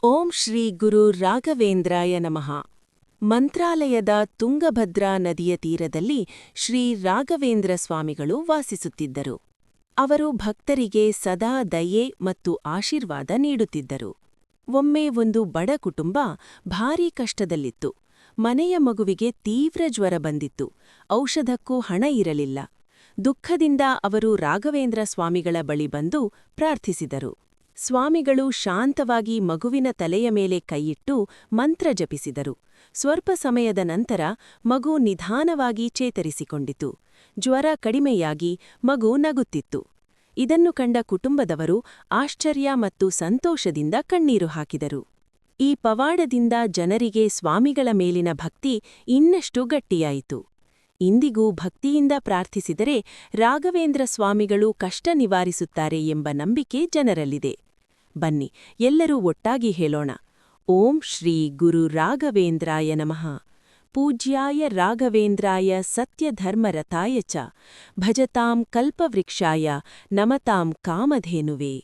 ಓಂ ಶ್ರೀ ಗುರು ರಾಘವೇಂದ್ರಾಯ ನಮಃ. ಮಂತ್ರಾಲಯದ ತುಂಗಭದ್ರಾ ನದಿಯ ತೀರದಲ್ಲಿ ಶ್ರೀ ರಾಘವೇಂದ್ರ ಸ್ವಾಮಿಗಳು ವಾಸಿಸುತ್ತಿದ್ದರು. ಅವರು ಭಕ್ತರಿಗೆ ಸದಾ ದಯೆ ಮತ್ತು ಆಶೀರ್ವಾದ ನೀಡುತ್ತಿದ್ದರು. ಒಮ್ಮೆ ಒಂದು ಬಡ ಕುಟುಂಬ ಭಾರೀ ಕಷ್ಟದಲ್ಲಿತ್ತು. ಮನೆಯ ಮಗುವಿಗೆ ತೀವ್ರ ಜ್ವರ ಬಂದಿತ್ತು. ಔಷಧಕ್ಕೂ ಹಣ ಇರಲಿಲ್ಲ. ದುಃಖದಿಂದ ಅವರು ರಾಘವೇಂದ್ರ ಸ್ವಾಮಿಗಳ ಬಳಿ ಬಂದು ಪ್ರಾರ್ಥಿಸಿದರು. ಸ್ವಾಮಿಗಳು ಶಾಂತವಾಗಿ ಮಗುವಿನ ತಲೆಯ ಮೇಲೆ ಕೈಯಿಟ್ಟು ಮಂತ್ರ ಜಪಿಸಿದರು. ಸ್ವಲ್ಪ ಸಮಯದ ನಂತರ ಮಗು ನಿಧಾನವಾಗಿ ಚೇತರಿಸಿಕೊಂಡಿತು. ಜ್ವರ ಕಡಿಮೆಯಾಗಿ ಮಗು ನಗುತ್ತಿತ್ತು. ಇದನ್ನು ಕಂಡ ಕುಟುಂಬದವರು ಆಶ್ಚರ್ಯ ಮತ್ತು ಸಂತೋಷದಿಂದ ಕಣ್ಣೀರು ಹಾಕಿದರು. ಈ ಪವಾಡದಿಂದ ಜನರಿಗೆ ಸ್ವಾಮಿಗಳ ಮೇಲಿನ ಭಕ್ತಿ ಇನ್ನಷ್ಟು ಗಟ್ಟಿಯಾಯಿತು. ಇಂದಿಗೂ ಭಕ್ತಿಯಿಂದ ಪ್ರಾರ್ಥಿಸಿದರೆ ರಾಘವೇಂದ್ರ ಸ್ವಾಮಿಗಳು ಕಷ್ಟ ನಿವಾರಿಸುತ್ತಾರೆ ಎಂಬ ನಂಬಿಕೆ ಜನರಲ್ಲಿದೆ. ಬನ್ನಿ, ಎಲ್ಲರೂ ಒಟ್ಟಾಗಿ ಹೇಳೋಣ: ಓಂ ಶ್ರೀ ಗುರು ರಾಘವೇಂದ್ರಾಯ ನಮಃ. ಪೂಜ್ಯಾಯ ರಾಘವೇಂದ್ರಾಯ ಸತ್ಯಧರ್ಮರತಾಯ ಚ ಭಜತಾಂ ಕಲ್ಪವೃಕ್ಷಾಯ ನಮತಾಂ ಕಾಮಧೇನುವೇ.